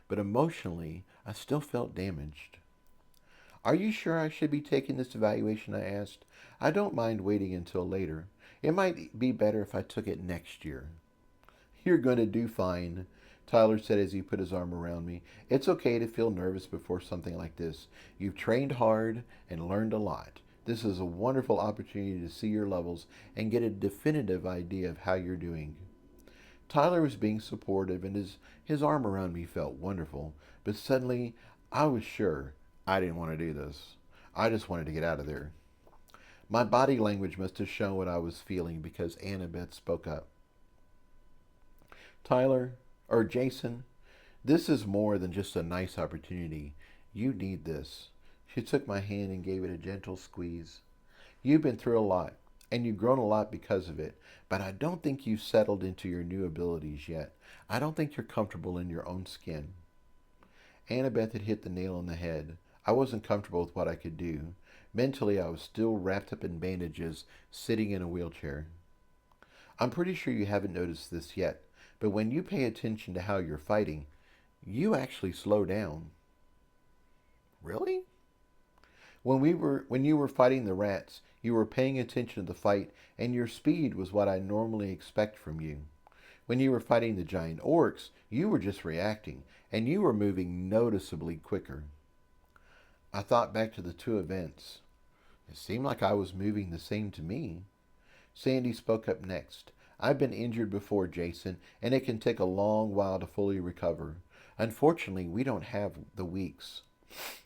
but emotionally, I still felt damaged. Are you sure I should be taking this evaluation? I asked. I don't mind waiting until later. It might be better if I took it next year. You're going to do fine, Tyler said as he put his arm around me. It's okay to feel nervous before something like this. You've trained hard and learned a lot. This is a wonderful opportunity to see your levels and get a definitive idea of how you're doing. Tyler was being supportive, and his arm around me felt wonderful, but suddenly I was sure I didn't want to do this. I just wanted to get out of there. My body language must have shown what I was feeling because Annabeth spoke up. Jason, this is more than just a nice opportunity. You need this. She took my hand and gave it a gentle squeeze. You've been through a lot, and you've grown a lot because of it, but I don't think you've settled into your new abilities yet. I don't think you're comfortable in your own skin. Annabeth had hit the nail on the head. I wasn't comfortable with what I could do. Mentally, I was still wrapped up in bandages, sitting in a wheelchair. I'm pretty sure you haven't noticed this yet, but when you pay attention to how you're fighting, you actually slow down. Really? When you were fighting the rats, you were paying attention to the fight, and your speed was what I normally expect from you. When you were fighting the giant orcs, you were just reacting, and you were moving noticeably quicker. I thought back to the two events. It seemed like I was moving the same to me. Sandy spoke up next. I've been injured before, Jason, and it can take a long while to fully recover. Unfortunately, we don't have the weeks.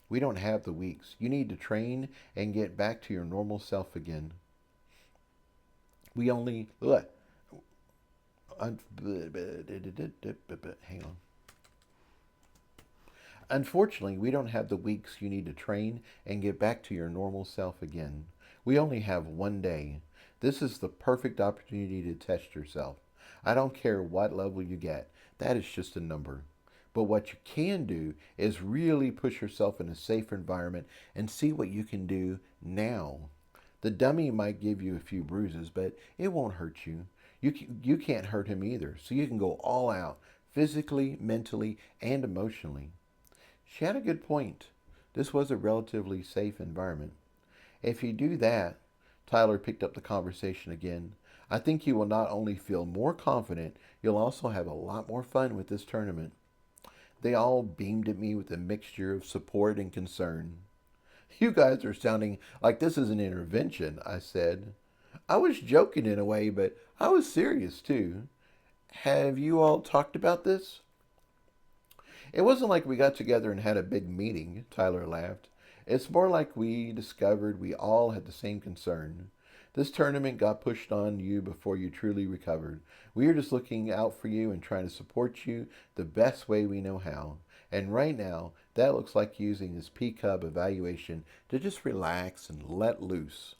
We don't have the weeks. You need to train and get back to your normal self again. We only... Hang on. Unfortunately, we don't have the weeks you need to train and get back to your normal self again. We only have one day. This is the perfect opportunity to test yourself. I don't care what level you get. That is just a number. But what you can do is really push yourself in a safer environment and see what you can do now. The dummy might give you a few bruises, but it won't hurt you. You can't hurt him either, so you can go all out, physically, mentally, and emotionally. She had a good point. This was a relatively safe environment. If you do that, Tyler picked up the conversation again, I think you will not only feel more confident, you'll also have a lot more fun with this tournament. They all beamed at me with a mixture of support and concern. You guys are sounding like this is an intervention, I said. I was joking in a way, but I was serious too. Have you all talked about this? It wasn't like we got together and had a big meeting, Tyler laughed. It's more like we discovered we all had the same concern. This tournament got pushed on you before you truly recovered. We are just looking out for you and trying to support you the best way we know how. And right now, that looks like using this PiCuBB evaluation to just relax and let loose.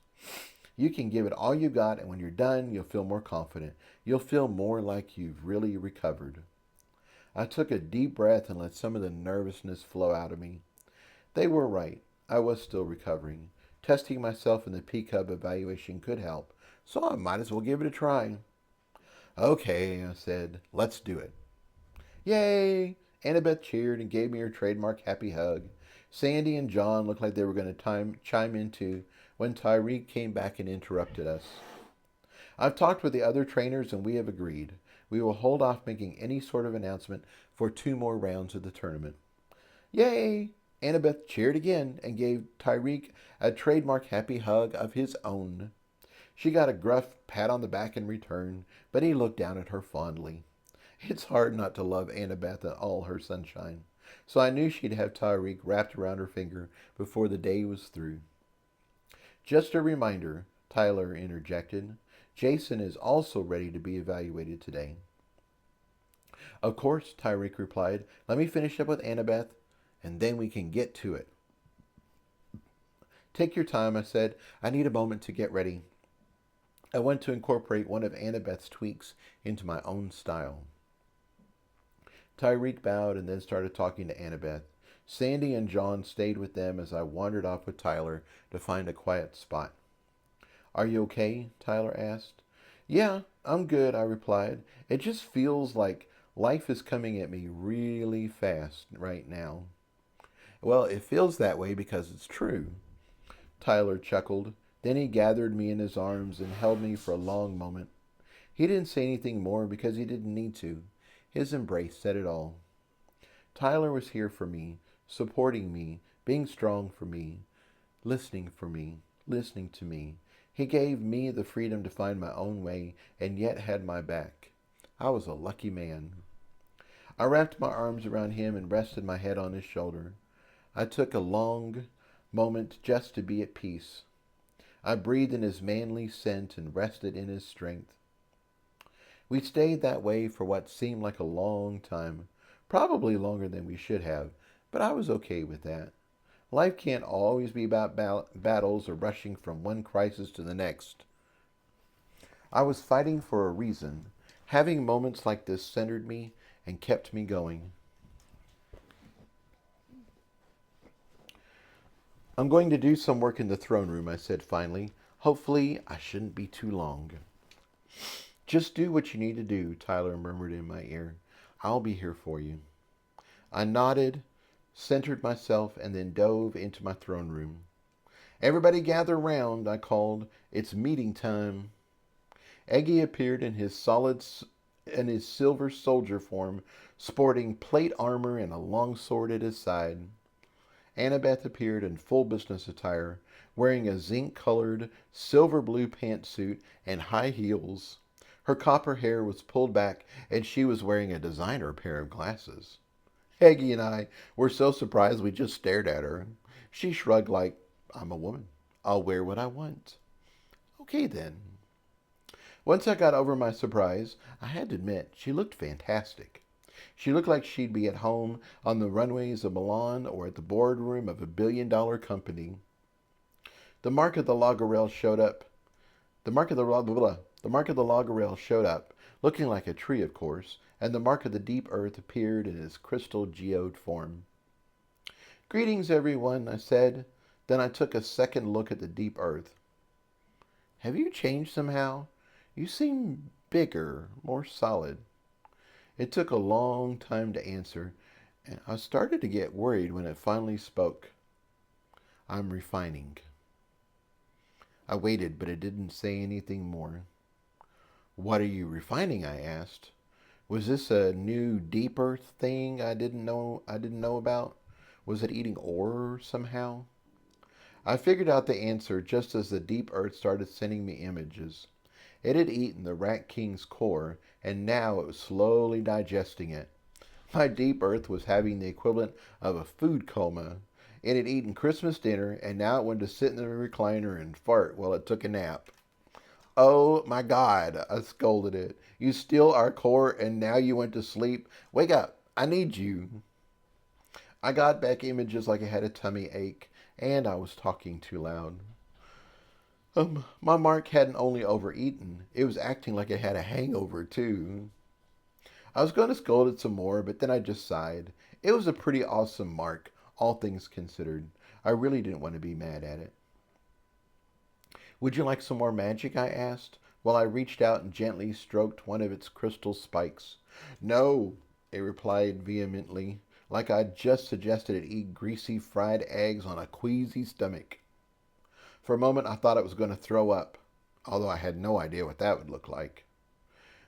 You can give it all you got, and when you're done, you'll feel more confident. You'll feel more like you've really recovered. I took a deep breath and let some of the nervousness flow out of me. They were right. I was still recovering. Testing myself in the PiCuBB evaluation could help, so I might as well give it a try. Okay, I said, let's do it. Yay! Annabeth cheered and gave me her trademark happy hug. Sandy and John looked like they were going to chime in too when Tyreek came back and interrupted us. I've talked with the other trainers and we have agreed. We will hold off making any sort of announcement for 2 more rounds of the tournament. Yay! Annabeth cheered again and gave Tyreek a trademark happy hug of his own. She got a gruff pat on the back in return, but he looked down at her fondly. It's hard not to love Annabeth and all her sunshine, so I knew she'd have Tyreek wrapped around her finger before the day was through. Just a reminder, Tyler interjected. Jason is also ready to be evaluated today. Of course, Tyreek replied. Let me finish up with Annabeth, and then we can get to it. Take your time, I said. I need a moment to get ready. I want to incorporate one of Annabeth's tweaks into my own style. Tyreek bowed and then started talking to Annabeth. Sandy and John stayed with them as I wandered off with Tyler to find a quiet spot. Are you okay? Tyler asked. Yeah, I'm good, I replied. It just feels like life is coming at me really fast right now. Well, it feels that way because it's true. Tyler chuckled. Then he gathered me in his arms and held me for a long moment. He didn't say anything more because he didn't need to. His embrace said it all. Tyler was here for me, supporting me, being strong for me, listening to me. He gave me the freedom to find my own way and yet had my back. I was a lucky man. I wrapped my arms around him and rested my head on his shoulder. I took a long moment just to be at peace. I breathed in his manly scent and rested in his strength. We stayed that way for what seemed like a long time, probably longer than we should have, but I was okay with that. Life can't always be about battles or rushing from one crisis to the next. I was fighting for a reason. Having moments like this centered me and kept me going. I'm going to do some work in the throne room, I said finally. Hopefully, I shouldn't be too long. Just do what you need to do, Tyler murmured in my ear. I'll be here for you. I nodded, centered myself, and then dove into my throne room. Everybody gather round, I called. It's meeting time. Eggy appeared in his silver soldier form, sporting plate armor and a long sword at his side. Annabeth appeared in full business attire, wearing a zinc-colored, silver-blue pantsuit and high heels. Her copper hair was pulled back, and she was wearing a designer pair of glasses. Peggy and I were so surprised we just stared at her. She shrugged like, I'm a woman. I'll wear what I want. Okay then. Once I got over my surprise, I had to admit she looked fantastic. She looked like she'd be at home on the runways of Milan or at the boardroom of a $1 billion company. The mark of the Lagerelle showed up. The mark of the blah, blah, blah. The mark of the Lagerelle showed up, looking like a tree, of course, and the mark of the deep earth appeared in its crystal geode form. Greetings, everyone, I said. Then I took a second look at the deep earth. Have you changed somehow? You seem bigger, more solid. It took a long time to answer, and I started to get worried when it finally spoke. I'm refining. I waited, but it didn't say anything more. What are you refining? I asked. Was this a new deep earth thing I didn't know about? Was it eating ore somehow? I figured out the answer just as the deep earth started sending me images. It had eaten the Rat King's core, and now it was slowly digesting it. My deep earth was having the equivalent of a food coma. It had eaten Christmas dinner, and now it wanted to sit in the recliner and fart while it took a nap. Oh my God, I scolded it. You steal our core, and now you went to sleep? Wake up, I need you. I got back images like I had a tummy ache, and I was talking too loud. My mark hadn't only overeaten, it was acting like it had a hangover, too. I was going to scold it some more, but then I just sighed. It was a pretty awesome mark, all things considered. I really didn't want to be mad at it. Would you like some more magic? I asked, while I reached out and gently stroked one of its crystal spikes. No, it replied vehemently, like I'd just suggested it eat greasy fried eggs on a queasy stomach. For a moment I thought it was going to throw up, although I had no idea what that would look like.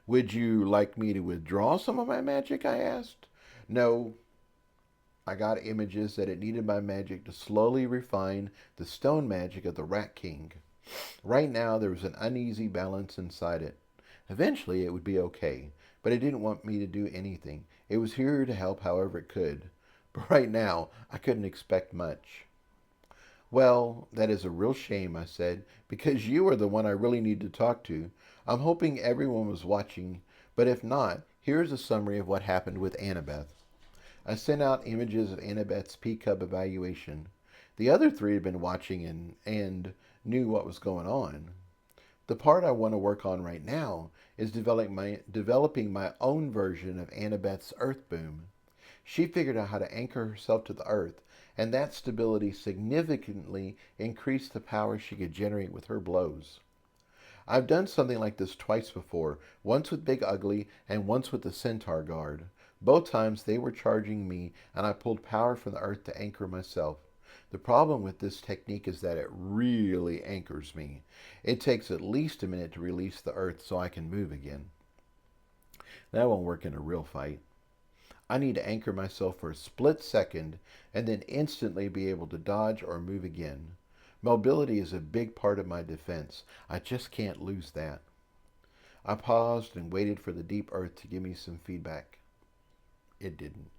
Would you like me to withdraw some of my magic? I asked. No. I got images that it needed my magic to slowly refine the stone magic of the Rat King. Right now there was an uneasy balance inside it. Eventually it would be okay, but it didn't want me to do anything. It was here to help however it could. But right now I couldn't expect much. Well, that is a real shame, I said, because you are the one I really need to talk to. I'm hoping everyone was watching, but if not, here's a summary of what happened with Annabeth. I sent out images of Annabeth's PiCuBB evaluation. The other three had been watching and knew what was going on. The part I want to work on right now is developing my own version of Annabeth's Earth Boom. She figured out how to anchor herself to the earth, and that stability significantly increased the power she could generate with her blows. I've done something like this twice before, once with Big Ugly and once with the Centaur Guard. Both times they were charging me, and I pulled power from the earth to anchor myself. The problem with this technique is that it really anchors me. It takes at least a minute to release the earth so I can move again. That won't work in a real fight. I need to anchor myself for a split second and then instantly be able to dodge or move again. Mobility is a big part of my defense. I just can't lose that. I paused and waited for the deep earth to give me some feedback. It didn't.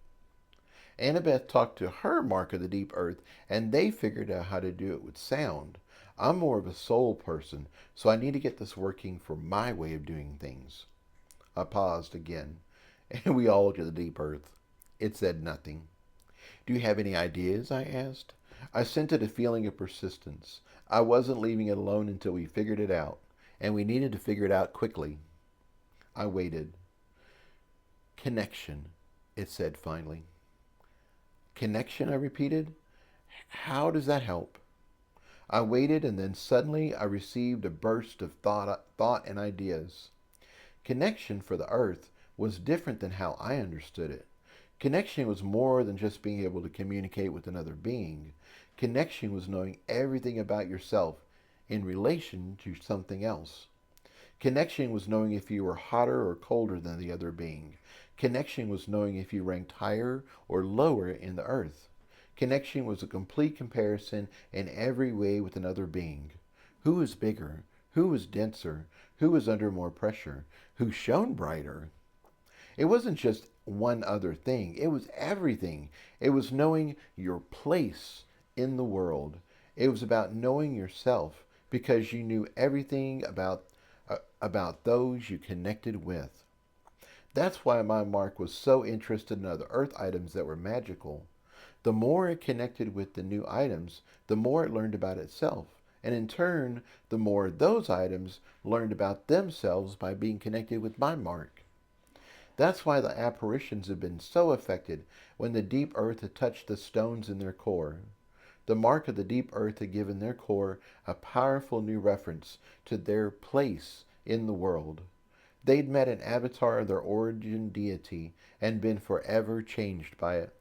Annabeth talked to her mark of the deep earth, and they figured out how to do it with sound. I'm more of a soul person, so I need to get this working for my way of doing things. I paused again, and we all looked at the deep earth. It said nothing. Do you have any ideas? I asked. I scented a feeling of persistence. I wasn't leaving it alone until we figured it out. and we needed to figure it out quickly. I waited. Connection, it said finally. Connection, I repeated. How does that help? I waited, and then suddenly I received a burst of thought and ideas. Connection for the earth was different than how I understood it. Connection was more than just being able to communicate with another being. Connection was knowing everything about yourself in relation to something else. Connection was knowing if you were hotter or colder than the other being. Connection was knowing if you ranked higher or lower in the earth. Connection was a complete comparison in every way with another being. Who was bigger? Who was denser? Who was under more pressure? Who shone brighter? It wasn't just one other thing. It was everything. It was knowing your place in the world. It was about knowing yourself because you knew everything about those you connected with. That's why my mark was so interested in other earth items that were magical. The more it connected with the new items, the more it learned about itself. And in turn, the more those items learned about themselves by being connected with my mark. That's why the apparitions have been so affected when the deep earth had touched the stones in their core. The mark of the deep earth had given their core a powerful new reference to their place in the world. They'd met an avatar of their origin deity and been forever changed by it.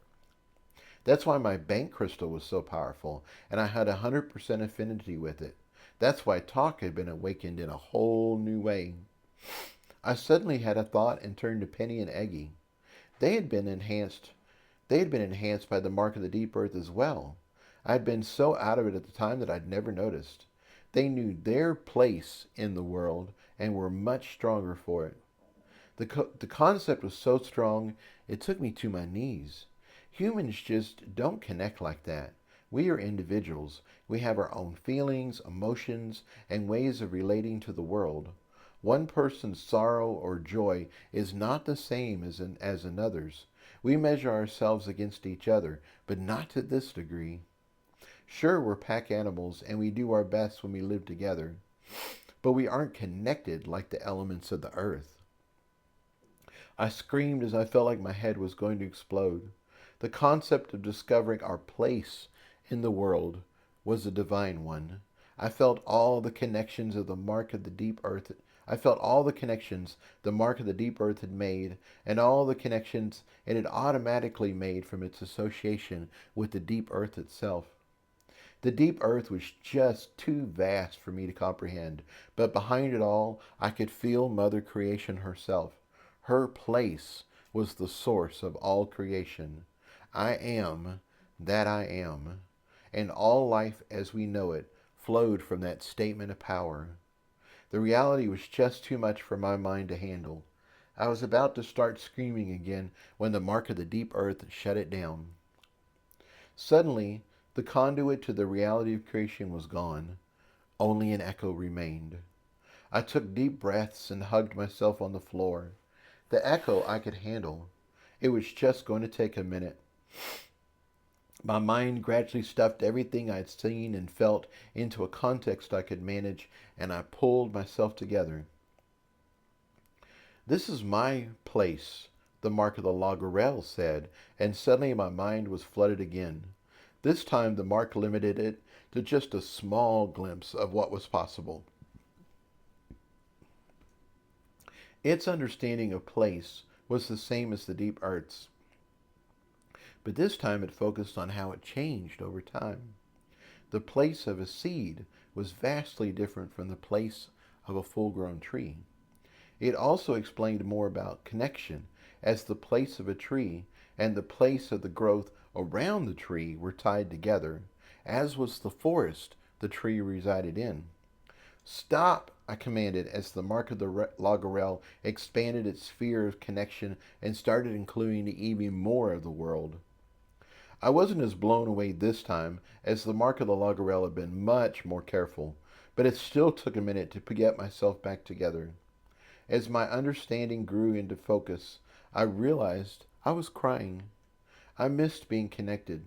That's why my bank crystal was so powerful, and I had 100% affinity with it. That's why talk had been awakened in a whole new way. I suddenly had a thought and turned to Penny and Eggy. They had been enhanced. They had been enhanced by the mark of the deep earth as well. I had been so out of it at the time that I'd never noticed. They knew their place in the world and were much stronger for it. The concept was so strong, it took me to my knees. Humans just don't connect like that. We are individuals. We have our own feelings, emotions, and ways of relating to the world. One person's sorrow or joy is not the same as another's. We measure ourselves against each other, but not to this degree. Sure, we're pack animals, and we do our best when we live together, but we aren't connected like the elements of the earth. I screamed as I felt like my head was going to explode. The concept of discovering our place in the world was a divine one. I felt all the connections of the mark of the deep earth. I felt all the connections the mark of the deep earth had made, and all the connections it had automatically made from its association with the deep earth itself. The deep earth was just too vast for me to comprehend, but behind it all, I could feel Mother Creation herself. Her place was the source of all creation. I am that I am, and all life as we know it flowed from that statement of power. The reality was just too much for my mind to handle. I was about to start screaming again when the mark of the deep earth shut it down. Suddenly, the conduit to the reality of creation was gone. Only an echo remained. I took deep breaths and hugged myself on the floor. The echo I could handle. It was just going to take a minute. My mind gradually stuffed everything I'd seen and felt into a context I could manage, and I pulled myself together. This is my place, the mark of the Lagerelle said, and suddenly my mind was flooded again. This time the mark limited it to just a small glimpse of what was possible. Its understanding of place was the same as the deep earth's, but this time it focused on how it changed over time. The place of a seed was vastly different from the place of a full-grown tree. It also explained more about connection, as the place of a tree and the place of the growth around the tree were tied together, as was the forest the tree resided in. Stop, I commanded as the mark of the Lagerelle expanded its sphere of connection and started including even more of the world. I wasn't as blown away this time, as the mark of the Lagerelle had been much more careful, but it still took a minute to get myself back together. As my understanding grew into focus, I realized I was crying. I missed being connected.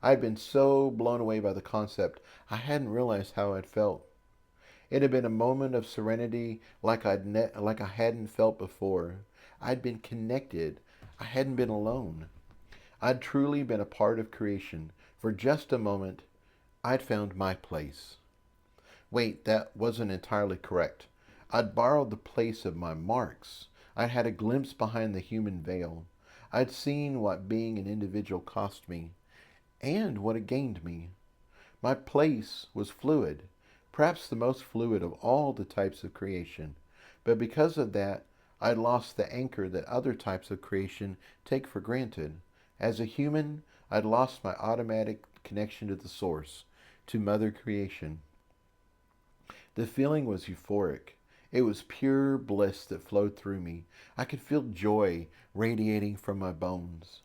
I had been so blown away by the concept, I hadn't realized how I'd felt. It had been a moment of serenity like I hadn't felt before. I'd been connected. I hadn't been alone. I'd truly been a part of creation. For just a moment, I'd found my place. Wait, that wasn't entirely correct. I'd borrowed the place of my marks. I'd had a glimpse behind the human veil. I'd seen what being an individual cost me, and what it gained me. My place was fluid, perhaps the most fluid of all the types of creation. But because of that, I'd lost the anchor that other types of creation take for granted. As a human, I'd lost my automatic connection to the source, to Mother Creation. The feeling was euphoric. It was pure bliss that flowed through me. I could feel joy radiating from my bones.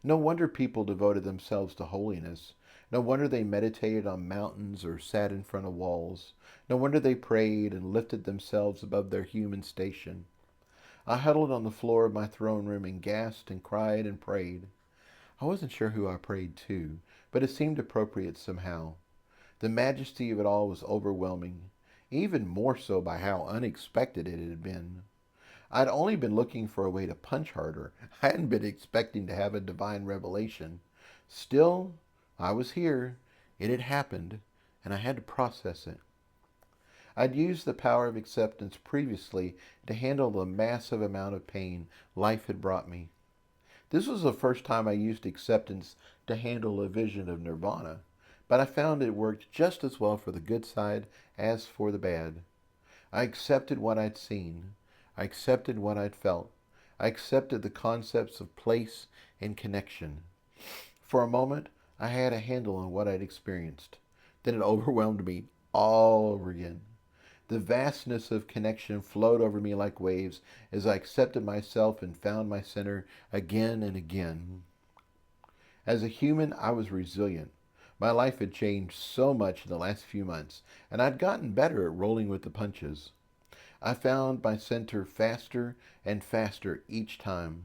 No wonder people devoted themselves to holiness. No wonder they meditated on mountains or sat in front of walls. No wonder they prayed and lifted themselves above their human station. I huddled on the floor of my throne room and gasped and cried and prayed. I wasn't sure who I prayed to, but it seemed appropriate somehow. The majesty of it all was overwhelming, even more so by how unexpected it had been. I'd only been looking for a way to punch harder. I hadn't been expecting to have a divine revelation. Still, I was here. It had happened, and I had to process it. I'd used the power of acceptance previously to handle the massive amount of pain life had brought me. This was the first time I used acceptance to handle a vision of nirvana, but I found it worked just as well for the good side as for the bad. I accepted what I'd seen. I accepted what I'd felt. I accepted the concepts of place and connection. For a moment, I had a handle on what I'd experienced. Then it overwhelmed me all over again. The vastness of connection flowed over me like waves as I accepted myself and found my center again and again. As a human, I was resilient. My life had changed so much in the last few months, and I'd gotten better at rolling with the punches. I found my center faster and faster each time.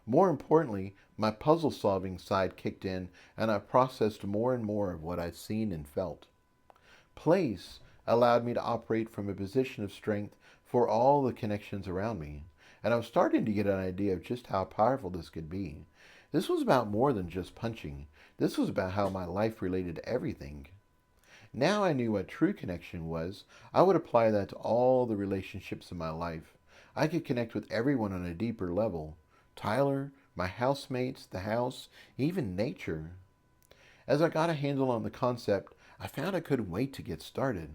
More importantly, my puzzle-solving side kicked in, and I processed more and more of what I'd seen and felt. Place allowed me to operate from a position of strength for all the connections around me, and I was starting to get an idea of just how powerful this could be. This was about more than just punching. This was about how my life related to everything. Now I knew what true connection was. I would apply that to all the relationships in my life. I could connect with everyone on a deeper level. Tyler, my housemates, the house, even nature. As I got a handle on the concept, I found I couldn't wait to get started.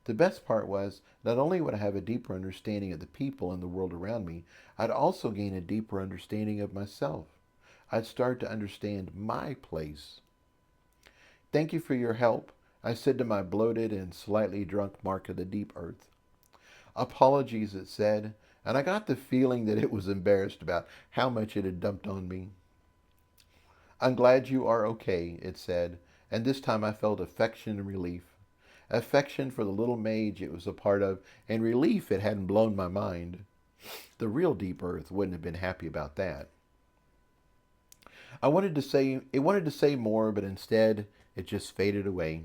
The best part was, not only would I have a deeper understanding of the people and the world around me, I'd also gain a deeper understanding of myself. I'd start to understand my place. Thank you for your help, I said to my bloated and slightly drunk mark of the deep earth. Apologies, it said, and I got the feeling that it was embarrassed about how much it had dumped on me. I'm glad you are okay, it said, and this time I felt affection and relief. Affection for the little mage it was a part of, and relief it hadn't blown my mind. The real deep earth wouldn't have been happy about that. It wanted to say more, but instead it just faded away.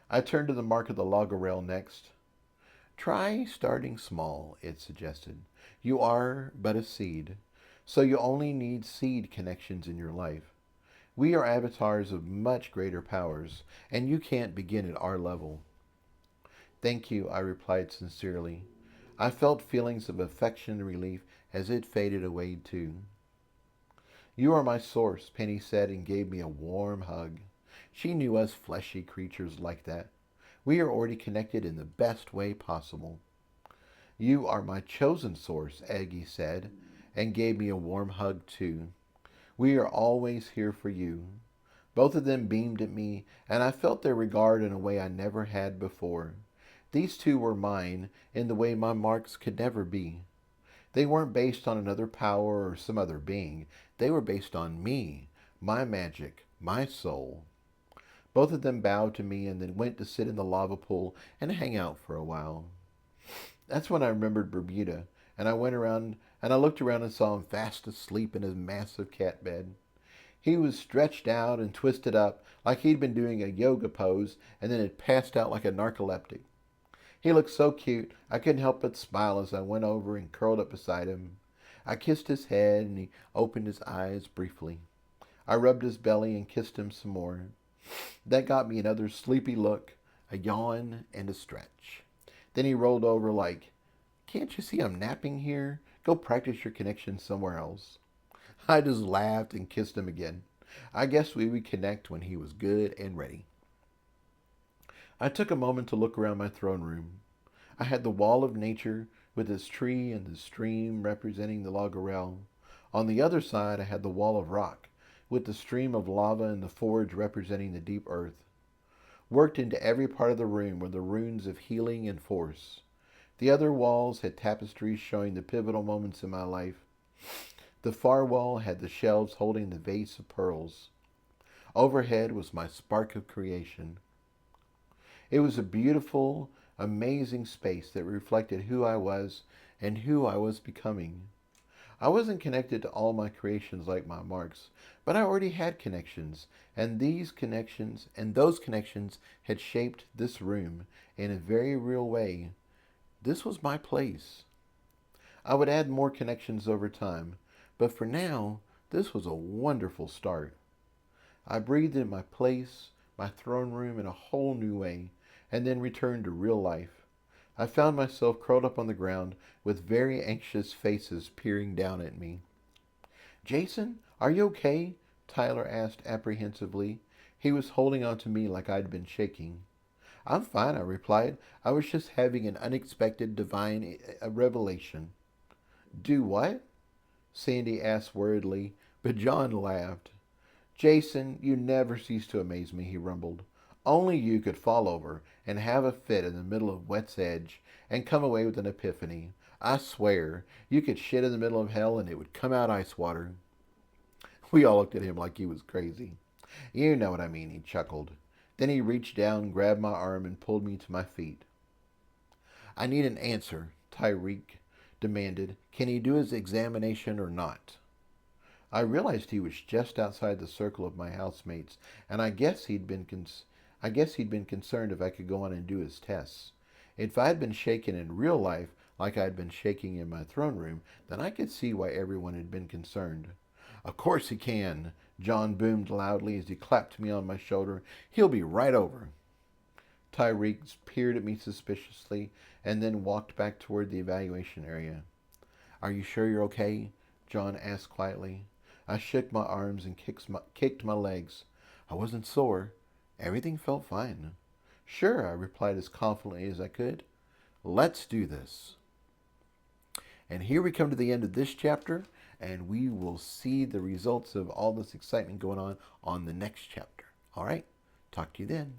I turned to the mark of the logger rail next. Try starting small, it suggested. You are but a seed, so you only need seed connections in your life. We are avatars of much greater powers, and you can't begin at our level. Thank you, I replied sincerely. I felt feelings of affection and relief as it faded away too. You are my source, Penny said and gave me a warm hug. She knew us fleshy creatures like that. We are already connected in the best way possible. You are my chosen source, Aggie said, and gave me a warm hug too. We are always here for you. Both of them beamed at me, and I felt their regard in a way I never had before. These two were mine in the way my marks could never be. They weren't based on another power or some other being. They were based on me, my magic, my soul. Both of them bowed to me and then went to sit in the lava pool and hang out for a while. That's when I remembered Bermuda, and I looked around and saw him fast asleep in his massive cat bed. He was stretched out and twisted up like he'd been doing a yoga pose and then had passed out like a narcoleptic. He looked so cute, I couldn't help but smile as I went over and curled up beside him. I kissed his head and he opened his eyes briefly. I rubbed his belly and kissed him some more. That got me another sleepy look, a yawn, and a stretch. Then he rolled over like, "Can't you see I'm napping here? Go practice your connection somewhere else." I just laughed and kissed him again. I guess we would connect when he was good and ready. I took a moment to look around my throne room. I had the wall of nature with its tree and the stream representing the Lagerel. On the other side, I had the wall of rock with the stream of lava and the forge representing the deep earth. Worked into every part of the room were the runes of healing and force. The other walls had tapestries showing the pivotal moments in my life. The far wall had the shelves holding the vase of pearls. Overhead was my spark of creation. It was a beautiful, amazing space that reflected who I was and who I was becoming. I wasn't connected to all my creations like my marks, but I already had connections, and those connections had shaped this room in a very real way. This was my place. I would add more connections over time, but for now, this was a wonderful start. I breathed in my place, my throne room in a whole new way, and then returned to real life. I found myself curled up on the ground with very anxious faces peering down at me. "Jason, are you okay?" Tyler asked apprehensively. He was holding on to me like I'd been shaking. "I'm fine," I replied. "I was just having an unexpected divine revelation." "Do what?" Sandy asked worriedly, but John laughed. "Jason, you never cease to amaze me," he rumbled. "Only you could fall over and have a fit in the middle of Wet's Edge and come away with an epiphany. I swear, you could shit in the middle of hell and it would come out ice water." We all looked at him like he was crazy. "You know what I mean," he chuckled. Then he reached down, grabbed my arm, and pulled me to my feet. "I need an answer," Tyreek demanded. "Can he do his examination or not?" I realized he was just outside the circle of my housemates, and I guess he'd been concerned if I could go on and do his tests. If I'd been shaken in real life like I'd been shaking in my throne room, then I could see why everyone had been concerned. "Of course he can," John boomed loudly as he clapped me on my shoulder. "He'll be right over." Tyreek peered at me suspiciously and then walked back toward the evaluation area. "Are you sure you're okay?" John asked quietly. I shook my arms and kicked my legs. I wasn't sore. Everything felt fine. "Sure," I replied as confidently as I could. "Let's do this." And here we come to the end of this chapter, and we will see the results of all this excitement going on the next chapter. All right? Talk to you then.